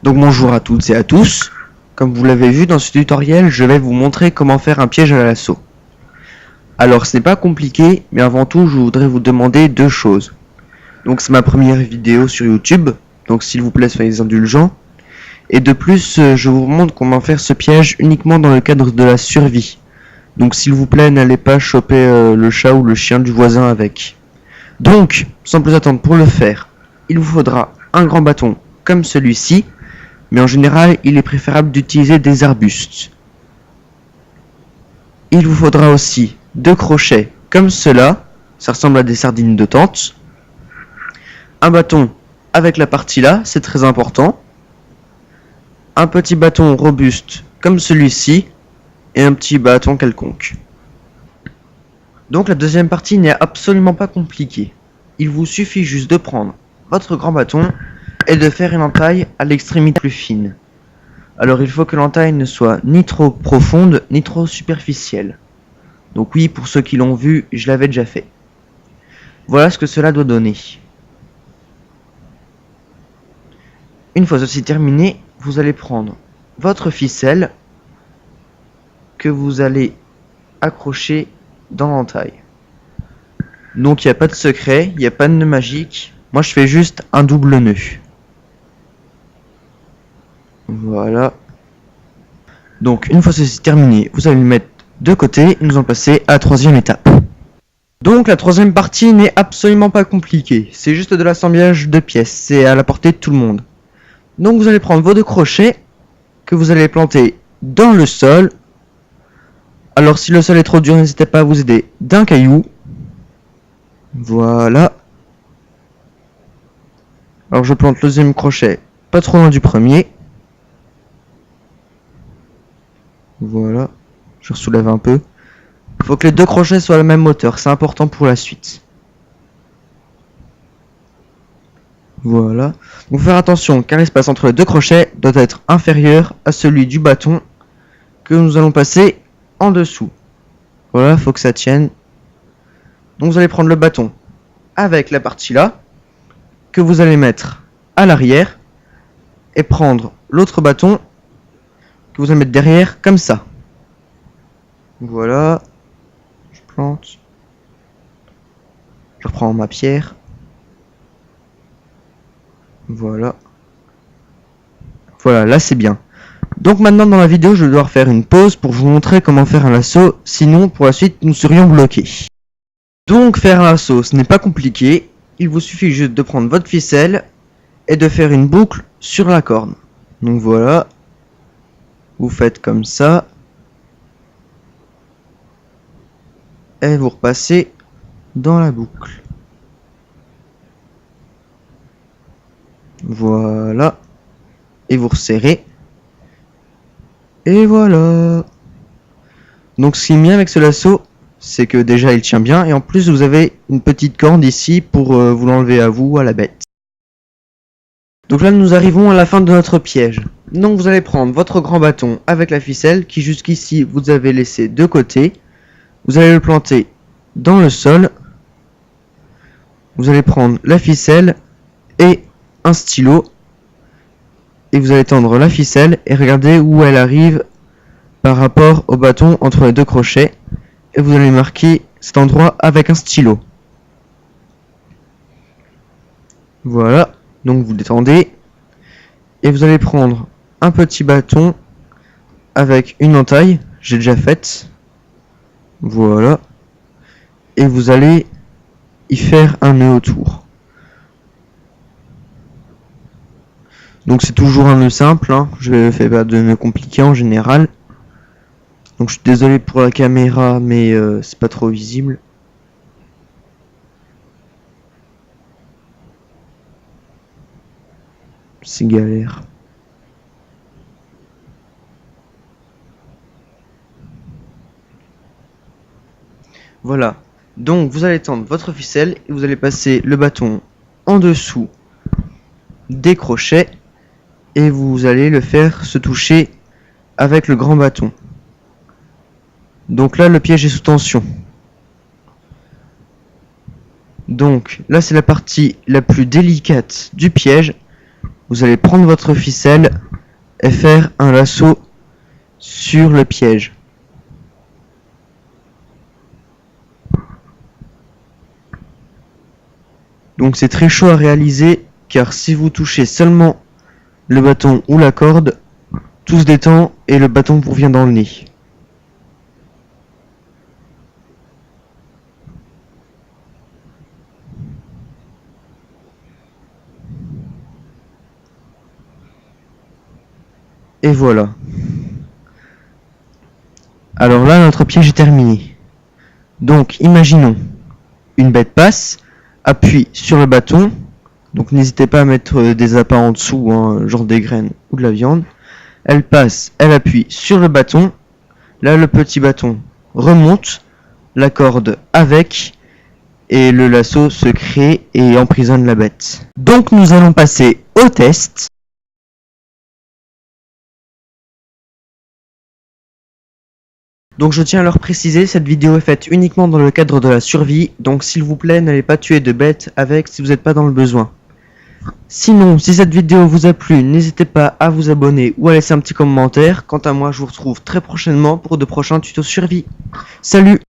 Donc bonjour à toutes et à tous. Comme vous l'avez vu dans ce tutoriel, je vais vous montrer comment faire un piège à lasso. Alors ce n'est pas compliqué, mais avant tout je voudrais vous demander deux choses. Donc c'est ma première vidéo sur YouTube, donc s'il vous plaît soyez indulgents. Et de plus, je vous montre comment faire ce piège uniquement dans le cadre de la survie. Donc s'il vous plaît, n'allez pas choper le chat ou le chien du voisin avec. Donc, sans plus attendre pour le faire, il vous faudra un grand bâton comme celui-ci, mais en général, il est préférable d'utiliser des arbustes. Il vous faudra aussi deux crochets comme cela, ça ressemble à des sardines de tente. Un bâton avec la partie là, c'est très important. Un petit bâton robuste comme celui-ci, et un petit bâton quelconque. Donc la deuxième partie n'est absolument pas compliquée. Il vous suffit juste de prendre votre grand bâton et de faire une entaille à l'extrémité plus fine. Alors il faut que l'entaille ne soit ni trop profonde ni trop superficielle. Donc oui, pour ceux qui l'ont vu, je l'avais déjà fait. Voilà ce que cela doit donner. Une fois ceci terminé, vous allez prendre votre ficelle que vous allez accrocher dans l'entaille. Donc il n'y a pas de secret, il n'y a pas de nœud magique. Moi je fais juste un double nœud. Voilà. Donc une fois ceci terminé, vous allez le mettre de côté et nous allons passer à la troisième étape. Donc la troisième partie n'est absolument pas compliquée. C'est juste de l'assemblage de pièces. C'est à la portée de tout le monde. Donc vous allez prendre vos deux crochets que vous allez planter dans le sol. Alors si le sol est trop dur, n'hésitez pas à vous aider d'un caillou. Voilà. Alors je plante le deuxième crochet pas trop loin du premier. Voilà. Je soulève un peu. Il faut que les deux crochets soient à la même hauteur, c'est important pour la suite. Voilà. Donc faire attention car l'espace entre les deux crochets doit être inférieur à celui du bâton que nous allons passer en dessous. Voilà, faut que ça tienne. Donc vous allez prendre le bâton avec la partie là que vous allez mettre à l'arrière et prendre l'autre bâton que vous allez mettre derrière comme ça. Voilà. Je plante. Je reprends ma pierre. Voilà. Voilà, là c'est bien. Donc maintenant dans la vidéo je vais devoir faire une pause pour vous montrer comment faire un lasso, sinon pour la suite nous serions bloqués. Donc faire un lasso ce n'est pas compliqué, il vous suffit juste de prendre votre ficelle et de faire une boucle sur la corde. Donc voilà, vous faites comme ça et vous repassez dans la boucle. Voilà, et vous resserrez. Et voilà. Donc ce qui est bien avec ce lasso, c'est que déjà il tient bien et en plus vous avez une petite corde ici pour vous l'enlever à vous, à la bête. Donc là nous arrivons à la fin de notre piège. Donc vous allez prendre votre grand bâton avec la ficelle qui jusqu'ici vous avez laissé de côté. Vous allez le planter dans le sol. Vous allez prendre la ficelle et un stylo. Et vous allez tendre la ficelle et regardez où elle arrive par rapport au bâton entre les deux crochets. Et vous allez marquer cet endroit avec un stylo. Voilà, donc vous détendez. Et vous allez prendre un petit bâton avec une entaille, j'ai déjà faite. Voilà. Et vous allez y faire un nœud autour. Donc c'est toujours un nœud simple, hein. Je ne fais pas de nœud compliqué en général. Donc je suis désolé pour la caméra, mais c'est pas trop visible. C'est galère. Voilà. Donc vous allez tendre votre ficelle et vous allez passer le bâton en dessous des crochets. Et vous allez le faire se toucher avec le grand bâton. Donc là le piège est sous tension. Donc là c'est la partie la plus délicate du piège. vous allez prendre votre ficelle et faire un lasso sur le piège. Donc c'est très chaud à réaliser, car si vous touchez seulement le bâton ou la corde, tout se détend et le bâton vous vient dans le nez. Et voilà. Alors là, notre piège est terminé. Donc imaginons, une bête passe, appuie sur le bâton, donc n'hésitez pas à mettre des appâts en dessous, hein, genre des graines ou de la viande. Elle passe, elle appuie sur le bâton, là le petit bâton remonte, la corde avec, et le lasso se crée et emprisonne la bête. Donc nous allons passer au test. Donc je tiens à leur préciser, cette vidéo est faite uniquement dans le cadre de la survie, donc s'il vous plaît, n'allez pas tuer de bêtes avec si vous n'êtes pas dans le besoin. Sinon, si cette vidéo vous a plu, n'hésitez pas à vous abonner ou à laisser un petit commentaire. Quant à moi, je vous retrouve très prochainement pour de prochains tutos survie. Salut!